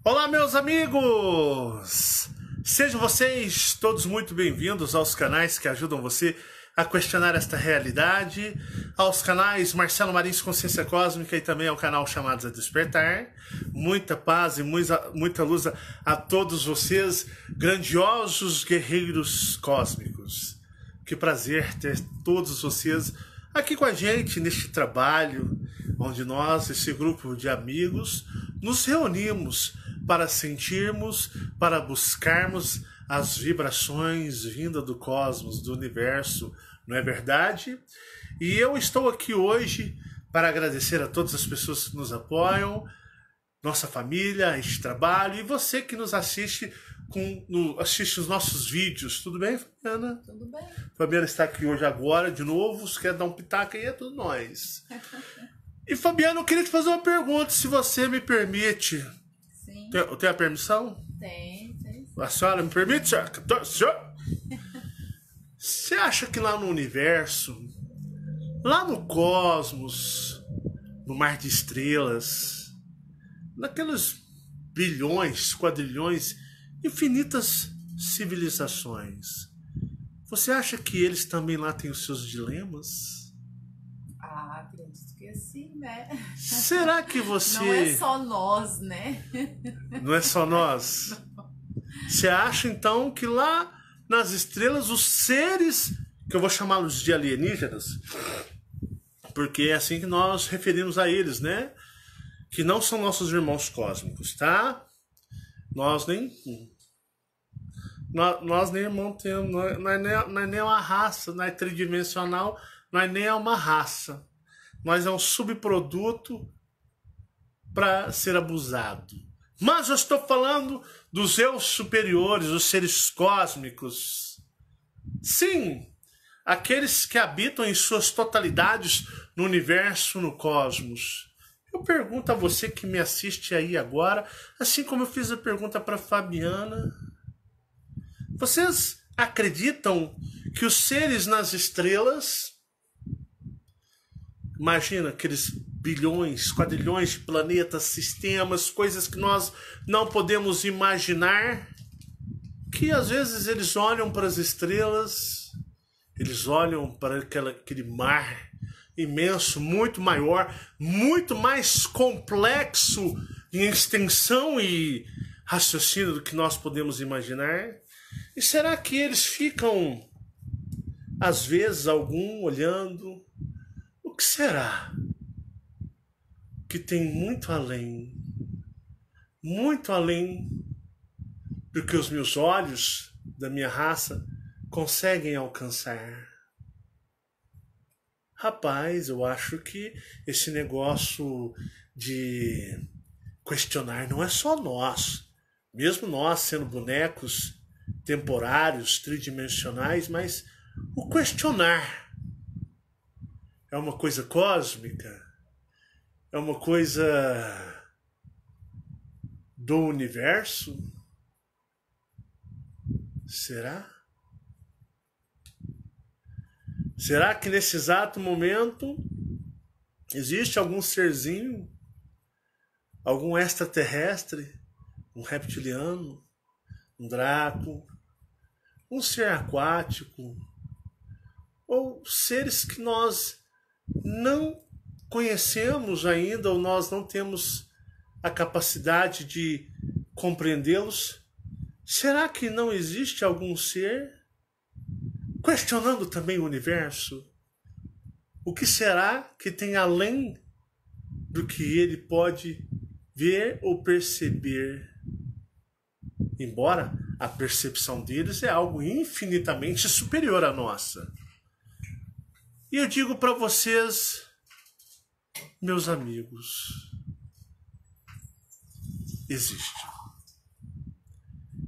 Olá, meus amigos! Sejam vocês todos muito bem-vindos aos canais que ajudam você a questionar esta realidade, aos canais Marcelo Marins Consciência Cósmica e também ao canal Chamados a Despertar. Muita paz e muita luz a todos vocês, grandiosos guerreiros cósmicos. Que prazer ter todos vocês aqui com a gente neste trabalho, onde nós, esse grupo de amigos, nos reunimos para sentirmos, para buscarmos as vibrações vindas do cosmos, do universo, não é verdade? E eu estou aqui hoje para agradecer a todas as pessoas que nos apoiam, nossa família, este trabalho, e você que nos assiste, assiste os nossos vídeos. Tudo bem, Fabiana? Tudo bem. Fabiana está aqui hoje agora, de novo, se quer dar um pitaco aí, é tudo nós. E Fabiana, eu queria te fazer uma pergunta, se você me permite. Sim. Tem a permissão? Tem. A senhora me permite, senhora? Você acha que lá no universo, lá no cosmos, no mar de estrelas, naqueles bilhões, quadrilhões, infinitas civilizações, você acha que eles também lá têm os seus dilemas? Acredito que sim, né? Será que você... Não é só nós, né? Não é só nós? Você acha, então, que lá nas estrelas, os seres, que eu vou chamá-los de alienígenas, porque é assim que nós referimos a eles, né? Que não são nossos irmãos cósmicos, tá? Nós nem irmão temos, não é nem uma raça, não é tridimensional, não é nem uma raça. Nós é um subproduto para ser abusado. Mas eu estou falando dos eus superiores, os seres cósmicos. Sim, aqueles que habitam em suas totalidades no universo, no cosmos. Eu pergunto a você que me assiste aí agora, assim como eu fiz a pergunta para Fabiana. Vocês acreditam que os seres nas estrelas... Imagina aqueles bilhões, quadrilhões de planetas, sistemas, coisas que nós não podemos imaginar, que às vezes eles olham para as estrelas, eles olham para aquele mar imenso, muito maior, muito mais complexo em extensão e raciocínio do que nós podemos imaginar. E será que eles ficam, às vezes, algum olhando... O que será que tem muito além do que os meus olhos da minha raça conseguem alcançar? Rapaz, eu acho que esse negócio de questionar não é só nós, mesmo nós sendo bonecos temporários, tridimensionais, mas o questionar é uma coisa cósmica? É uma coisa do universo? Será? Será que nesse exato momento existe algum serzinho, algum extraterrestre, um reptiliano, um draco, um ser aquático, ou seres que nós não conhecemos ainda, ou nós não temos a capacidade de compreendê-los? Será que não existe algum ser questionando também o universo? O que será que tem além do que ele pode ver ou perceber? Embora a percepção deles é algo infinitamente superior à nossa. E eu digo para vocês, meus amigos, existe.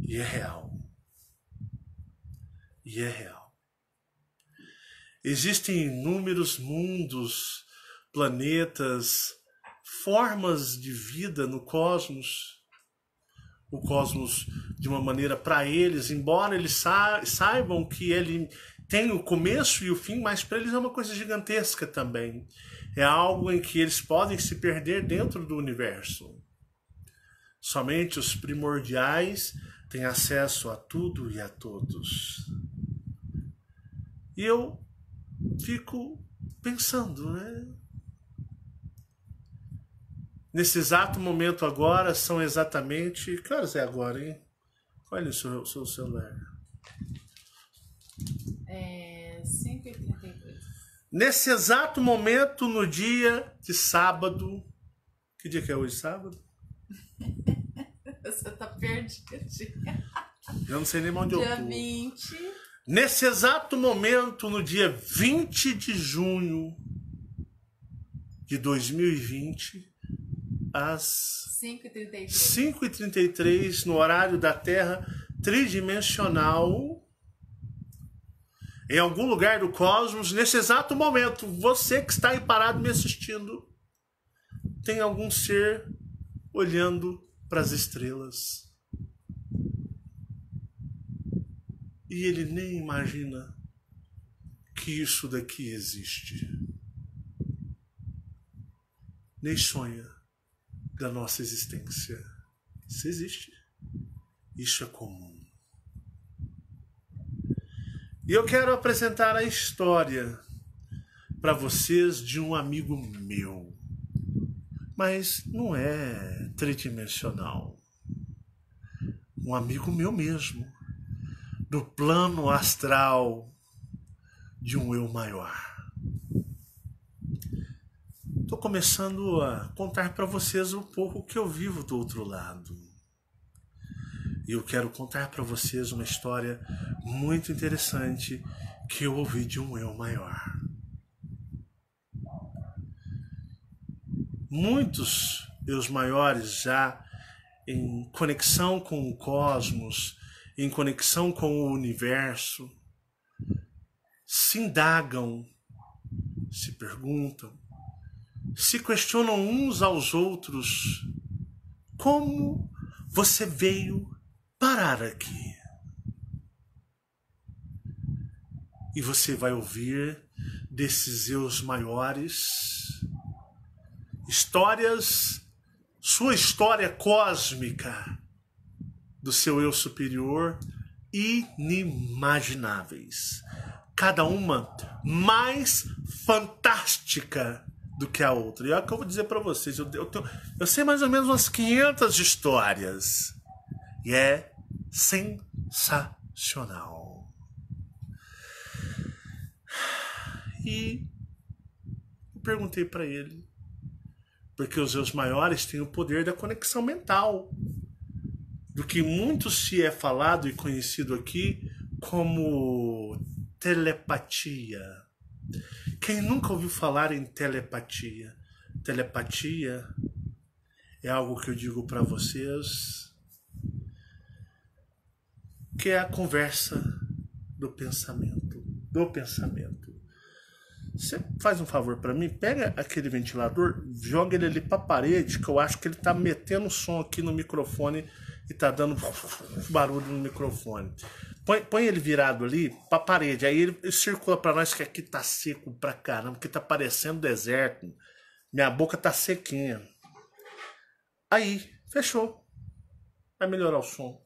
E é real. E é real. Existem inúmeros mundos, planetas, formas de vida no cosmos. O cosmos, de uma maneira, para eles, embora eles saibam que ele tem o começo e o fim, mas para eles é uma coisa gigantesca também. É algo em que eles podem se perder dentro do universo. Somente os primordiais têm acesso a tudo e a todos. E eu fico pensando, né? Nesse exato momento agora, são exatamente... Que horas é agora, hein? Olha o seu celular. 5h32. Nesse exato momento, no dia de sábado... Que dia que é hoje, sábado? Você tá perdidinha. Eu não sei nem onde eu Dia tô. 20. Nesse exato momento, no dia 20 de junho de 2020, às 5h33. 5h33, no horário da Terra tridimensional, em algum lugar do cosmos, nesse exato momento, você que está aí parado me assistindo, tem algum ser olhando para as estrelas. E ele nem imagina que isso daqui existe. Nem sonha da nossa existência. Isso existe. Isso é comum. E eu quero apresentar a história para vocês de um amigo meu. Mas não é tridimensional. Um amigo meu mesmo. Do plano astral de um eu maior. Estou começando a contar para vocês um pouco o que eu vivo do outro lado. E eu quero contar para vocês uma história muito interessante que eu ouvi de um eu maior. Muitos eus maiores já em conexão com o cosmos, em conexão com o universo, se indagam, se perguntam, se questionam uns aos outros como você veio parar aqui. E você vai ouvir desses eus maiores histórias, sua história cósmica do seu eu superior, inimagináveis. Cada uma mais fantástica do que a outra. E é o que eu vou dizer para vocês. Eu sei mais ou menos umas 500 histórias. E é sensacional. E eu perguntei para ele, porque os eus maiores têm o poder da conexão mental, do que muito se é falado e conhecido aqui como telepatia. Quem nunca ouviu falar em telepatia? Telepatia é algo que eu digo para vocês, que é a conversa do pensamento. Você faz um favor para mim? Pega aquele ventilador, joga ele ali para a parede, que eu acho que ele tá metendo som aqui no microfone e tá dando barulho no microfone. Põe ele virado ali para a parede, aí ele circula para nós, que aqui tá seco pra caramba, que tá parecendo deserto. Minha boca tá sequinha. Aí, fechou. Vai melhorar o som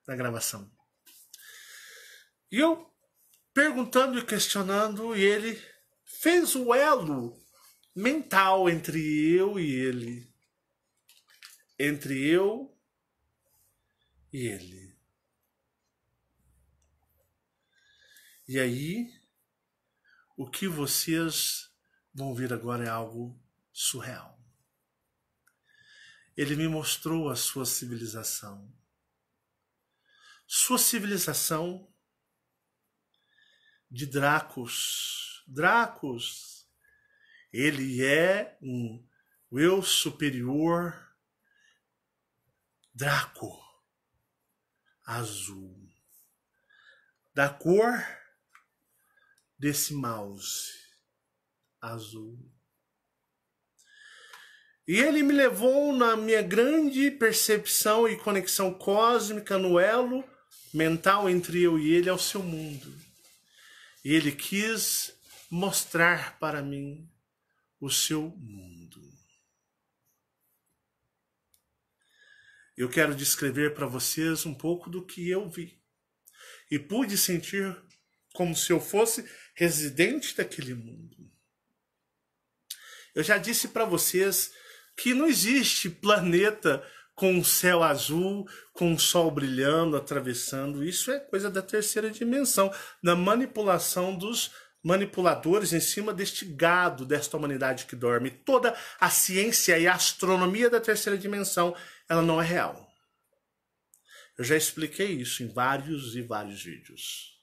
da gravação. E eu perguntando e questionando, e ele fez o elo mental entre eu e ele. Entre eu e ele. E aí, o que vocês vão ver agora é algo surreal. Ele me mostrou a sua civilização. Sua civilização de Dracos. Dracos. Ele é um eu superior Draco azul. Da cor desse mouse azul. E ele me levou na minha grande percepção e conexão cósmica no elo mental entre eu e ele ao seu mundo. E ele quis mostrar para mim o seu mundo. Eu quero descrever para vocês um pouco do que eu vi. E pude sentir como se eu fosse residente daquele mundo. Eu já disse para vocês que não existe planeta com um céu azul, com um sol brilhando, atravessando. Isso é coisa da terceira dimensão, da manipulação dos manipuladores em cima deste gado, desta humanidade que dorme. Toda a ciência e a astronomia da terceira dimensão, ela não é real. Eu já expliquei isso em vários e vários vídeos.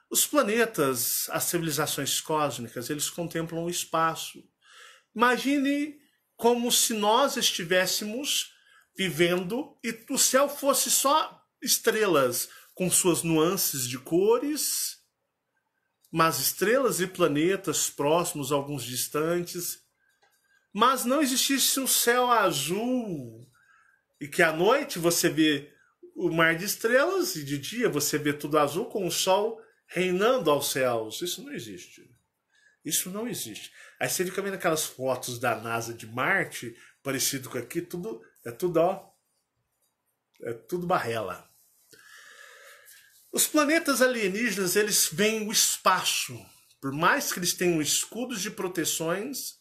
Os planetas, as civilizações cósmicas, eles contemplam o espaço. Imagine como se nós estivéssemos vivendo e o céu fosse só estrelas com suas nuances de cores, mas estrelas e planetas próximos, alguns distantes, mas não existisse um céu azul e que à noite você vê o mar de estrelas e de dia você vê tudo azul com o sol reinando aos céus. Isso não existe. Isso não existe. Aí você fica vendo aquelas fotos da NASA de Marte, parecido com aqui, é tudo barrela. Os planetas alienígenas, eles veem o espaço. Por mais que eles tenham escudos de proteções,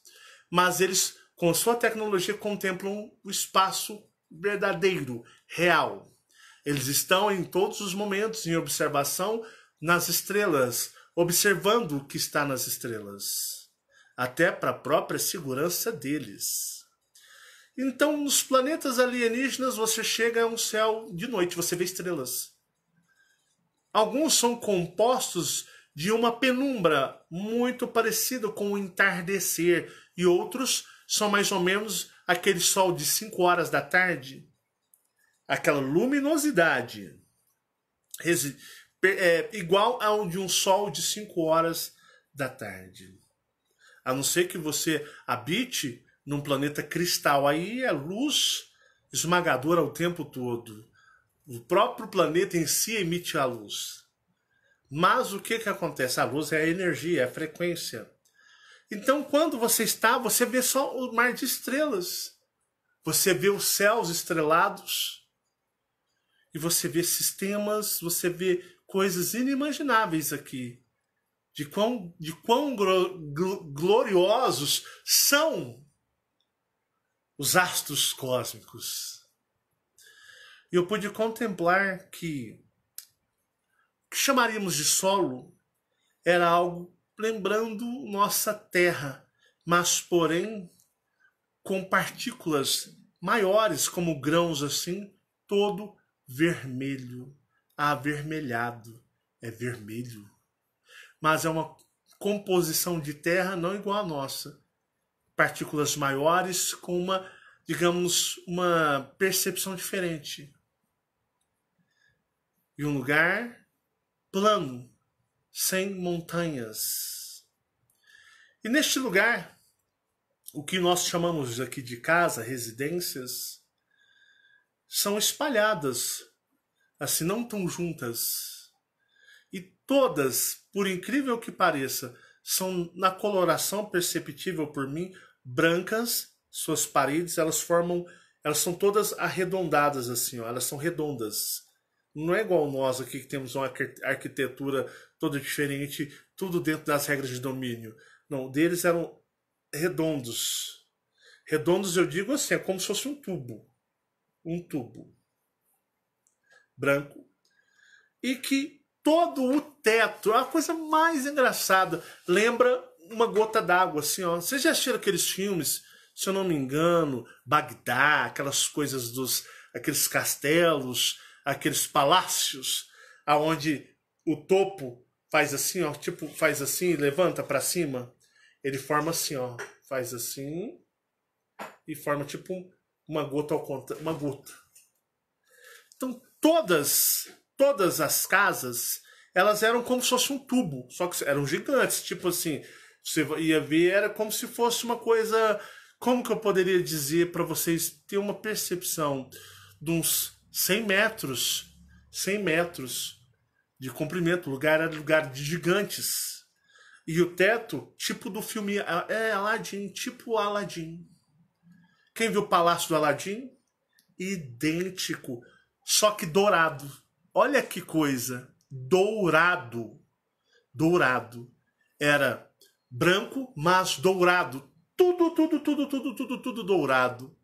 mas eles, com sua tecnologia, contemplam o espaço verdadeiro, real. Eles estão em todos os momentos em observação nas estrelas, observando o que está nas estrelas, até para a própria segurança deles. Então, nos planetas alienígenas, você chega a um céu de noite, você vê estrelas. Alguns são compostos de uma penumbra muito parecida com o entardecer, e outros são mais ou menos aquele sol de 5 horas da tarde, aquela luminosidade igual ao de um sol de 5 horas da tarde. A não ser que você habite num planeta cristal, aí é luz esmagadora o tempo todo. O próprio planeta em si emite a luz. Mas o que acontece? A luz é a energia, é a frequência. Então, quando você vê só o mar de estrelas. Você vê os céus estrelados. E você vê sistemas, você vê coisas inimagináveis aqui. De quão gloriosos são os astros cósmicos. E eu pude contemplar que o que chamaríamos de solo era algo lembrando nossa Terra, mas porém com partículas maiores, como grãos assim, todo vermelho, avermelhado, é vermelho. Mas é uma composição de terra não igual à nossa. Partículas maiores com uma percepção diferente. E um lugar plano, sem montanhas. E neste lugar, o que nós chamamos aqui de casa, residências, são espalhadas, assim, não tão juntas. E todas, por incrível que pareça, são na coloração perceptível por mim, brancas, suas paredes, elas são todas arredondadas assim, ó, elas são redondas. Não é igual nós aqui que temos uma arquitetura toda diferente, tudo dentro das regras de domínio. Não, deles eram redondos. Redondos eu digo assim, é como se fosse um tubo. Um tubo. Branco. E que todo o teto, a coisa mais engraçada, lembra uma gota d'água, assim, ó. Vocês já assistiram aqueles filmes, se eu não me engano, Bagdá, aquelas coisas aqueles castelos, aqueles palácios, aonde o topo faz assim, ó, tipo, faz assim e levanta para cima. Ele forma assim, ó, faz assim e forma tipo uma gota ao contrário, uma gota. Então, todas as casas, elas eram como se fosse um tubo, só que eram gigantes, tipo assim, você ia ver, era como se fosse uma coisa, como que eu poderia dizer para vocês ter uma percepção de uns 100 metros de comprimento, o lugar era lugar de gigantes. E o teto, tipo do filme Aladdin, tipo Aladdin. Quem viu o Palácio do Aladdin? idêntico, só que dourado. Olha que coisa, dourado. Dourado. Era branco, mas dourado. Tudo dourado.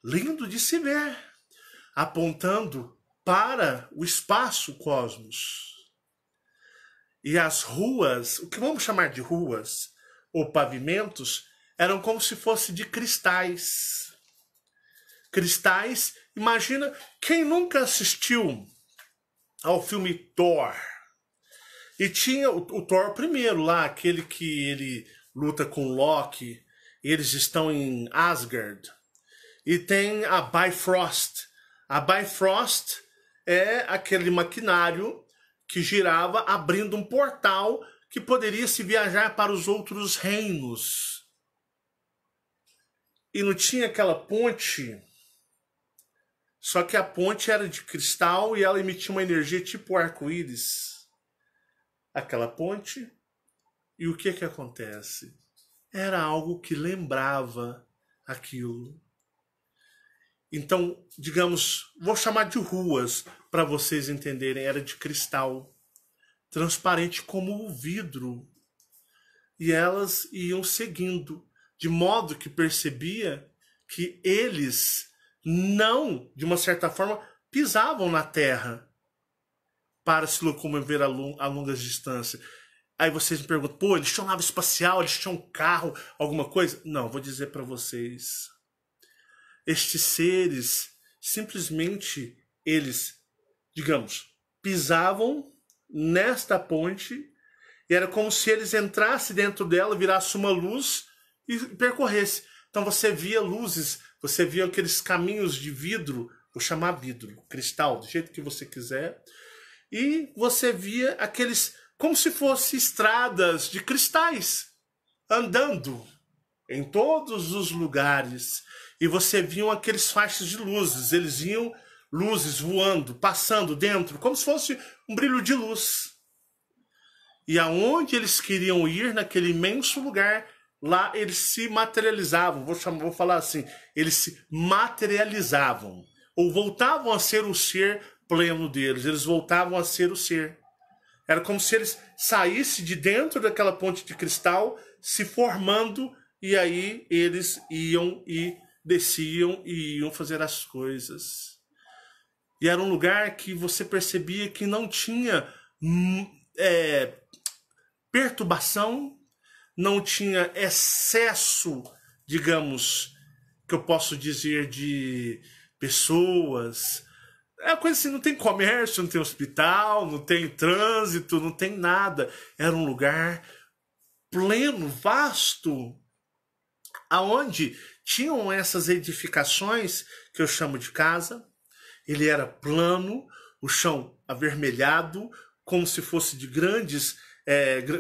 Lindo de se ver, apontando para o espaço cosmos. E as ruas, o que vamos chamar de ruas ou pavimentos, eram como se fosse de cristais. Cristais, imagina, quem nunca assistiu ao filme Thor? E tinha o Thor primeiro lá, aquele que ele luta com Loki, eles estão em Asgard. E tem a Bifrost. A Bifrost é aquele maquinário que girava abrindo um portal que poderia se viajar para os outros reinos. E não tinha aquela ponte, só que a ponte era de cristal e ela emitia uma energia tipo arco-íris. Aquela ponte, e o que acontece? Era algo que lembrava aquilo. Então, digamos, vou chamar de ruas para vocês entenderem, era de cristal, transparente como o vidro. E elas iam seguindo, de modo que percebia que eles não, de uma certa forma, pisavam na terra para se locomover a longas distâncias. Aí vocês me perguntam, pô, eles tinham nave espacial, eles tinham carro, alguma coisa? Não, vou dizer para vocês. Estes seres, simplesmente, eles, digamos, pisavam nesta ponte e era como se eles entrassem dentro dela, virasse uma luz e percorresse. Então você via luzes, você via aqueles caminhos de vidro, vou chamar vidro, cristal, do jeito que você quiser, e você via aqueles, como se fossem estradas de cristais, andando em todos os lugares. E você viam aqueles faixas de luzes, eles iam luzes voando, passando dentro, como se fosse um brilho de luz. E aonde eles queriam ir, naquele imenso lugar, lá eles se materializavam, vou falar assim, eles se materializavam, ou voltavam a ser o ser pleno deles, eles voltavam a ser o ser. Era como se eles saíssem de dentro daquela ponte de cristal, se formando, e aí eles iam e desciam e iam fazer as coisas. E era um lugar que você percebia que não tinha perturbação, não tinha excesso, digamos, que eu posso dizer, de pessoas. É uma coisa assim, não tem comércio, não tem hospital, não tem trânsito, não tem nada. Era um lugar pleno, vasto, aonde tinham essas edificações que eu chamo de casa. Ele era plano, o chão avermelhado, como se fosse de grandes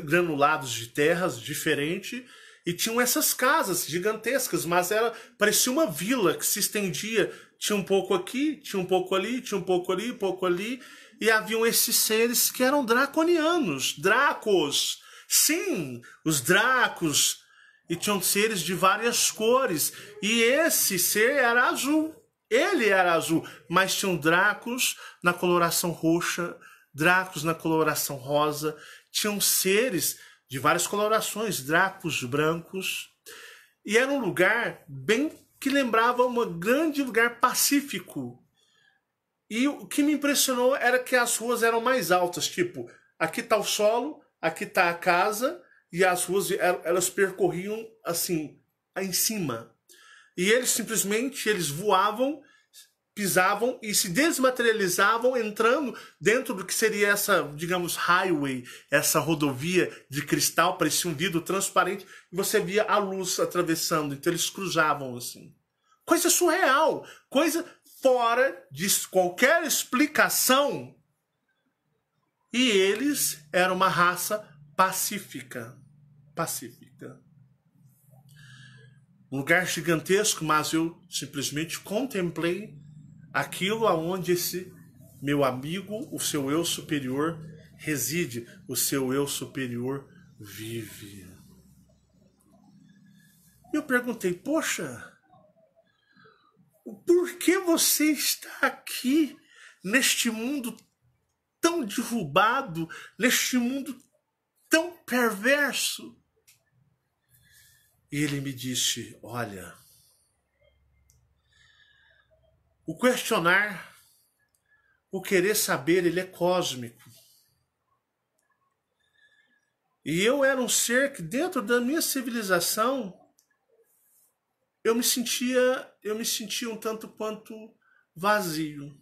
granulados de terras diferente, e tinham essas casas gigantescas, mas parecia uma vila que se estendia, tinha um pouco aqui, tinha um pouco ali, tinha um pouco ali, um pouco ali, e haviam esses seres que eram draconianos, dracos, sim, os dracos, e tinham seres de várias cores, e esse ser era azul, ele era azul, mas tinham dracos na coloração roxa, dracos na coloração rosa, tinham seres de várias colorações, dracos brancos, e era um lugar bem que lembrava um grande lugar pacífico. E o que me impressionou era que as ruas eram mais altas, tipo, aqui está o solo, aqui está a casa, e as ruas elas percorriam assim, em cima. E eles simplesmente voavam, pisavam e se desmaterializavam, entrando dentro do que seria essa, digamos, highway, essa rodovia de cristal, parecia um vidro transparente, e você via a luz atravessando, então eles cruzavam assim. Coisa surreal, coisa fora de qualquer explicação. E eles eram uma raça pacífica. Pacífica. Um lugar gigantesco, mas eu simplesmente contemplei aquilo aonde esse meu amigo, o seu eu superior, reside, o seu eu superior vive. Eu perguntei, poxa, Por que você está aqui neste mundo tão derrubado, neste mundo tão perverso? E ele me disse, olha, o questionar, o querer saber, ele é cósmico. E eu era um ser que dentro da minha civilização, eu me sentia um tanto quanto vazio.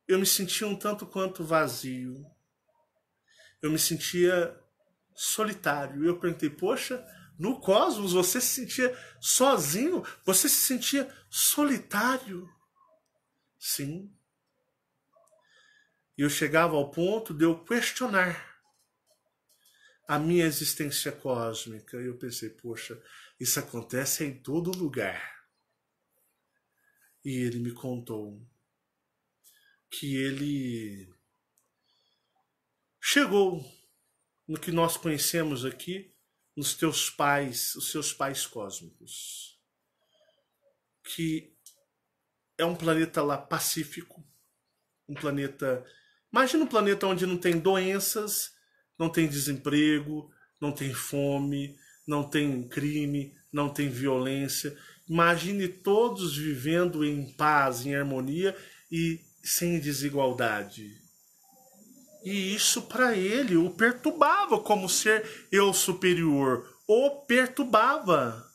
Eu me sentia um tanto quanto vazio. Eu me sentia solitário. E eu perguntei, poxa, no cosmos você se sentia sozinho? Você se sentia solitário? Sim. E eu chegava ao ponto de eu questionar a minha existência cósmica. E eu pensei, poxa, isso acontece em todo lugar. E ele me contou que ele chegou no que nós conhecemos aqui, nos teus pais, os seus pais cósmicos. Que é um planeta lá pacífico, um planeta... Imagina um planeta onde não tem doenças, não tem desemprego, não tem fome, não tem crime, não tem violência. Imagine todos vivendo em paz, em harmonia e sem desigualdade. E isso para ele o perturbava como ser eu superior. O perturbava.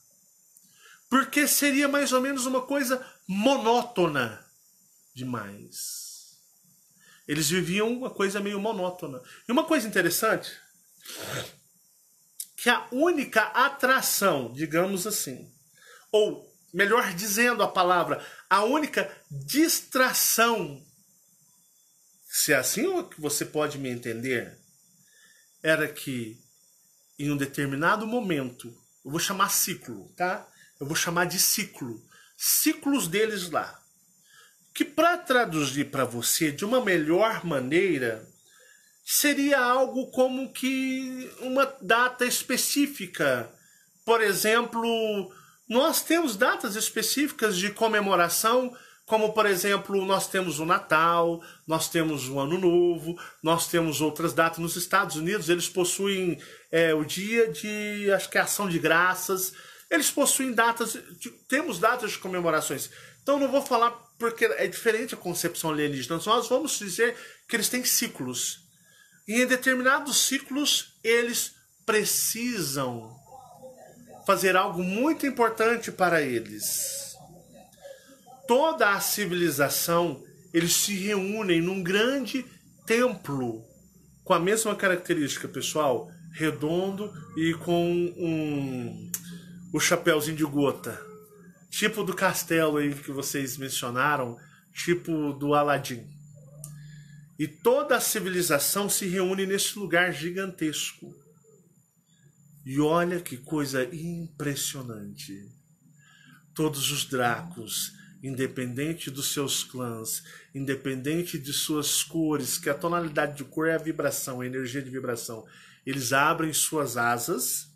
Porque seria mais ou menos uma coisa monótona demais. Eles viviam uma coisa meio monótona. E uma coisa interessante, que a única atração, digamos assim, ou melhor dizendo a palavra, a única distração, se é assim que você pode me entender, era que em um determinado momento, eu vou chamar ciclo, tá? Eu vou chamar de ciclo. Ciclos deles lá. Que para traduzir para você de uma melhor maneira, seria algo como que uma data específica. Por exemplo, nós temos datas específicas de comemoração, como por exemplo, nós temos o Natal, nós temos o Ano Novo, nós temos outras datas. Nos Estados Unidos, eles possuem o dia de, acho que é Ação de Graças, eles possuem datas, temos datas de comemorações. Então não vou falar porque é diferente a concepção alienígena. Nós vamos dizer que eles têm ciclos. E em determinados ciclos, eles precisam fazer algo muito importante para eles. Toda a civilização, eles se reúnem num grande templo, com a mesma característica, pessoal, redondo e com o chapéuzinho de gota. Tipo do castelo aí que vocês mencionaram, tipo do Aladim. E toda a civilização se reúne nesse lugar gigantesco. E olha que coisa impressionante. Todos os Dracos, independente dos seus clãs, independente de suas cores, que a tonalidade de cor é a vibração, a energia de vibração, eles abrem suas asas.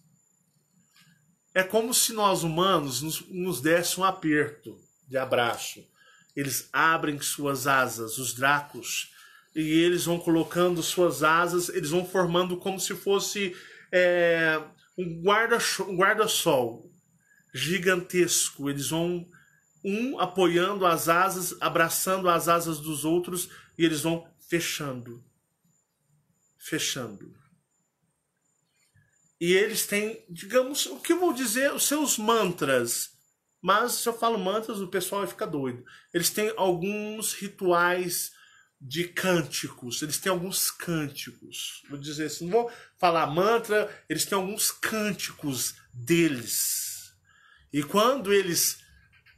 É como se nós humanos nos desse um aperto de abraço. Eles abrem suas asas, os Dracos, e eles vão colocando suas asas, eles vão formando como se fosse um guarda-sol gigantesco. Eles vão apoiando as asas, abraçando as asas dos outros, e eles vão fechando. Fechando. E eles têm, digamos, o que eu vou dizer, os seus mantras. Mas se eu falo mantras, o pessoal vai ficar doido. Eles têm alguns rituais de cânticos. Eles têm alguns cânticos. Vou dizer assim, não vou falar mantra, eles têm alguns cânticos deles. E quando eles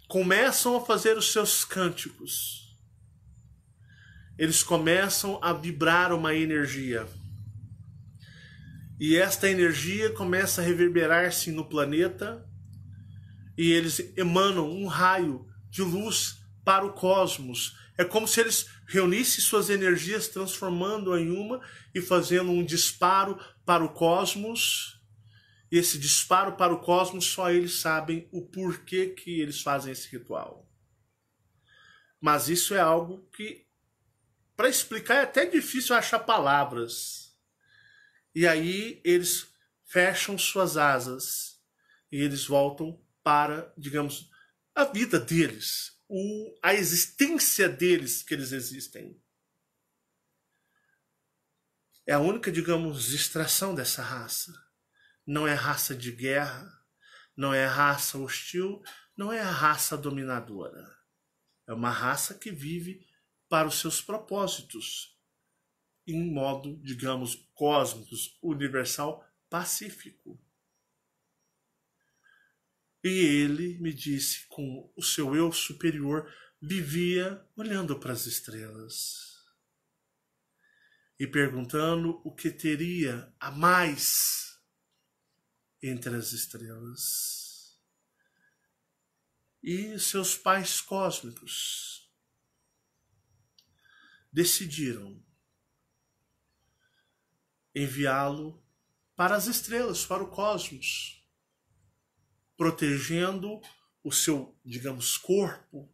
começam a fazer os seus cânticos, eles começam a vibrar uma energia. E esta energia começa a reverberar-se no planeta e eles emanam um raio de luz para o cosmos. É como se eles reunissem suas energias, transformando em uma e fazendo um disparo para o cosmos. E esse disparo para o cosmos, só eles sabem o porquê que eles fazem esse ritual. Mas isso é algo que, para explicar, é até difícil achar palavras. E aí eles fecham suas asas e eles voltam para, digamos, a vida deles, a existência deles que eles existem. É a única, digamos, distração dessa raça. Não é raça de guerra, não é raça hostil, não é a raça dominadora. É uma raça que vive para os seus propósitos, em modo, digamos, cósmico, universal, pacífico. E ele me disse, com o seu eu superior, vivia olhando para as estrelas e perguntando o que teria a mais entre as estrelas. E seus pais cósmicos decidiram enviá-lo para as estrelas, para o cosmos, protegendo o seu, digamos, corpo,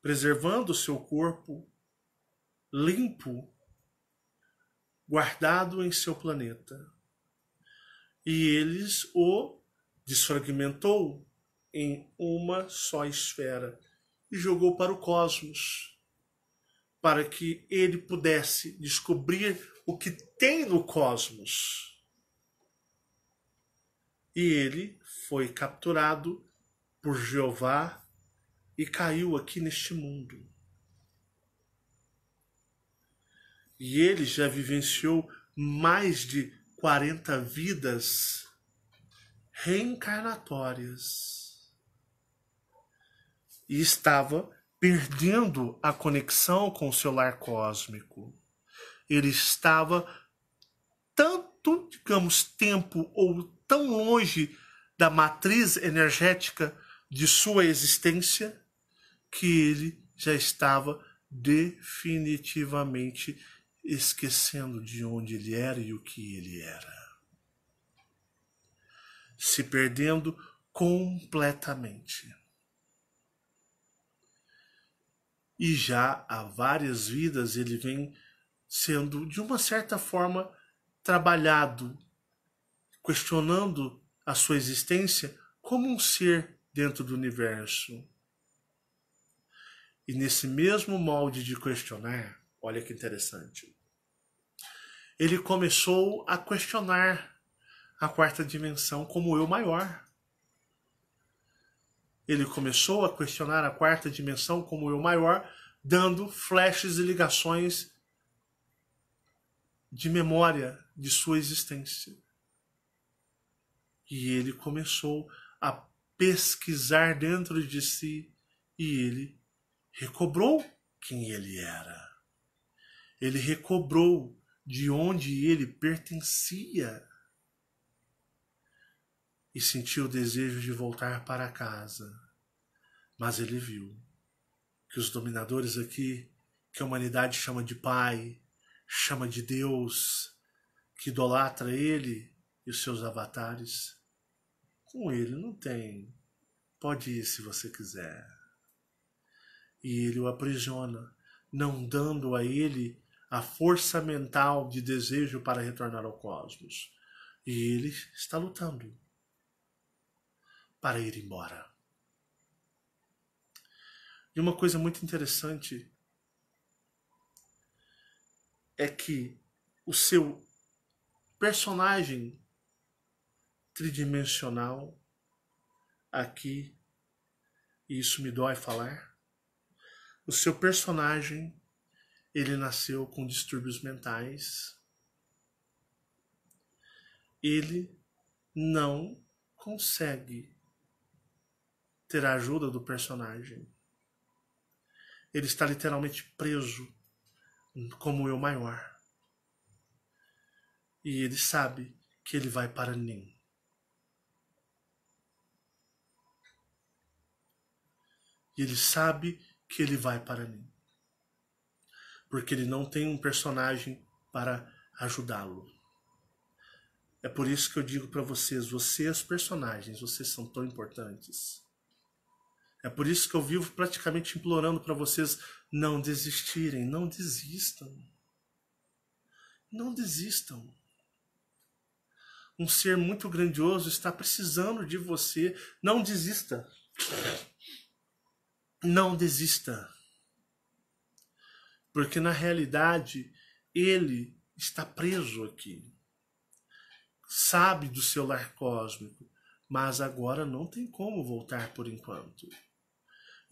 preservando o seu corpo limpo, guardado em seu planeta. E eles o desfragmentou em uma só esfera e jogou para o cosmos, para que ele pudesse descobrir o que tem no cosmos. E ele foi capturado por Jeová e caiu aqui neste mundo. E ele já vivenciou mais de 40 vidas reencarnatórias. E estava perdendo a conexão com o seu lar cósmico. Ele estava tanto, digamos, tempo ou tão longe da matriz energética de sua existência que ele já estava definitivamente esquecendo de onde ele era e o que ele era. Se perdendo completamente. E já há várias vidas ele vem sendo, de uma certa forma, trabalhado, questionando a sua existência como um ser dentro do universo. E nesse mesmo molde de questionar, olha que interessante, ele começou a questionar a quarta dimensão como eu maior. Ele começou a questionar a quarta dimensão como eu maior, dando flashes e ligações de memória de sua existência. E ele começou a pesquisar dentro de si e ele recobrou quem ele era. Ele recobrou de onde ele pertencia e sentiu o desejo de voltar para casa. Mas ele viu que os dominadores aqui, que a humanidade chama de pai, chama de Deus, que idolatra ele e os seus avatares, com ele não tem. Pode ir se você quiser. E ele o aprisiona, não dando a ele a força mental de desejo para retornar ao cosmos. E ele está lutando para ir embora. E uma coisa muito interessante é que o seu personagem tridimensional aqui, e isso me dói falar, o seu personagem, ele nasceu com distúrbios mentais. Ele não consegue ter a ajuda do personagem. Ele está literalmente preso como eu maior. E ele sabe que ele vai para Nin. E ele sabe que ele vai para Nin. Porque ele não tem um personagem para ajudá-lo. É por isso que eu digo para vocês personagens, vocês são tão importantes. É por isso que eu vivo praticamente implorando para vocês não desistirem, não desistam. Não desistam. Um ser muito grandioso está precisando de você. Não desista. Não desista. Porque na realidade, ele está preso aqui. Sabe do seu lar cósmico, mas agora não tem como voltar por enquanto.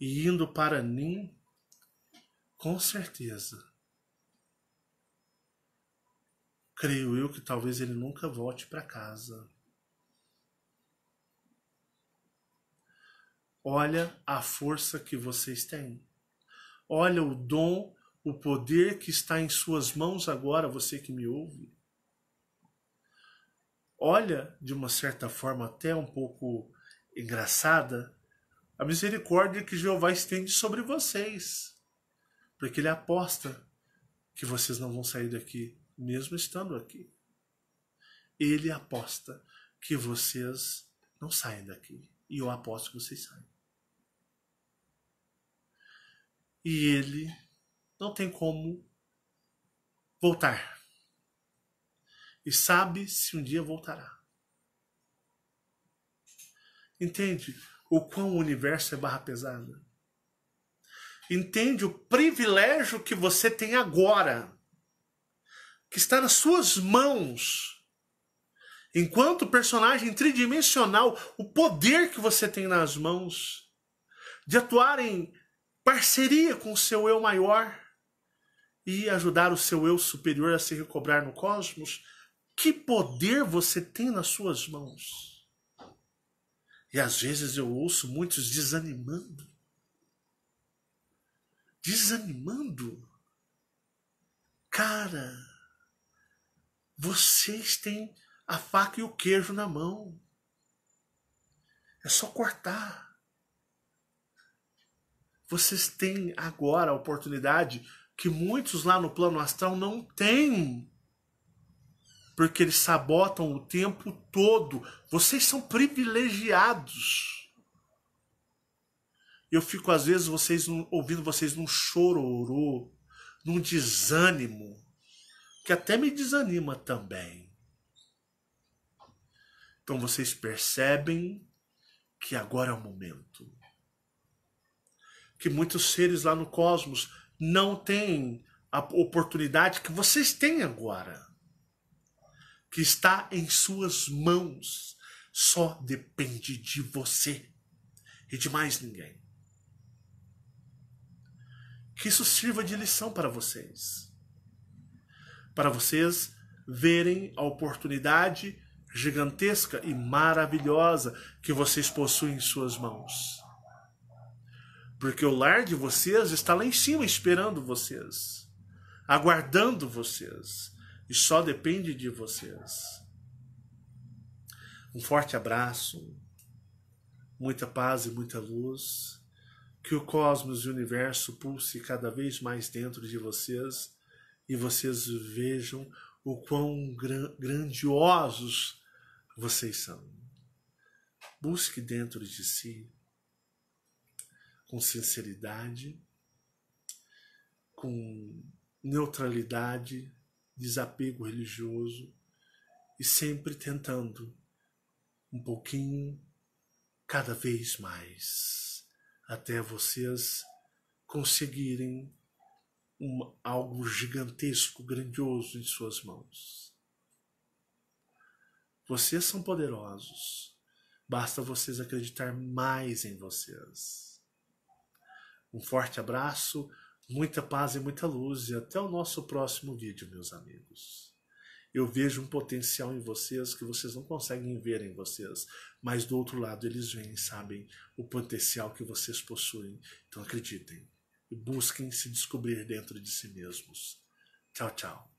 E indo para Nin, com certeza, creio eu que talvez ele nunca volte para casa. Olha a força que vocês têm. Olha o dom, o poder que está em suas mãos agora, você que me ouve. Olha, de uma certa forma até um pouco engraçada, a misericórdia que Jeová estende sobre vocês. Porque ele aposta que vocês não vão sair daqui, mesmo estando aqui. Ele aposta que vocês não saem daqui. E eu aposto que vocês saem. E ele não tem como voltar. E sabe se um dia voltará. Entende o quão o universo é barra pesada? Entende o privilégio que você tem agora, que está nas suas mãos. Enquanto personagem tridimensional, o poder que você tem nas mãos de atuar em parceria com o seu eu maior e ajudar o seu eu superior a se recobrar no cosmos. Que poder você tem nas suas mãos? E às vezes eu ouço muitos desanimando. Desanimando? Cara, vocês têm a faca e o queijo na mão. É só cortar. Vocês têm agora a oportunidade que muitos lá no plano astral não têm. Porque eles sabotam o tempo todo. Vocês são privilegiados. Eu fico, às vezes, ouvindo vocês num chororô, num desânimo, que até me desanima também. Então vocês percebem que agora é o momento. Que muitos seres lá no cosmos não têm a oportunidade que vocês têm agora. Que está em suas mãos. Só depende de você e de mais ninguém. Que isso sirva de lição para vocês. Para vocês verem a oportunidade gigantesca e maravilhosa que vocês possuem em suas mãos. Porque o lar de vocês está lá em cima esperando vocês, aguardando vocês. E só depende de vocês. Um forte abraço, muita paz e muita luz. Que o cosmos e o universo pulse cada vez mais dentro de vocês e vocês vejam o quão grandiosos vocês são. Busque dentro de si, com sinceridade, com neutralidade, desapego religioso e sempre tentando um pouquinho, cada vez mais, até vocês conseguirem algo gigantesco, grandioso em suas mãos. Vocês são poderosos, basta vocês acreditar mais em vocês. Um forte abraço, muita paz e muita luz, e até o nosso próximo vídeo, meus amigos. Eu vejo um potencial em vocês que vocês não conseguem ver em vocês, mas do outro lado eles veem, sabem o potencial que vocês possuem. Então acreditem e busquem se descobrir dentro de si mesmos. Tchau, tchau.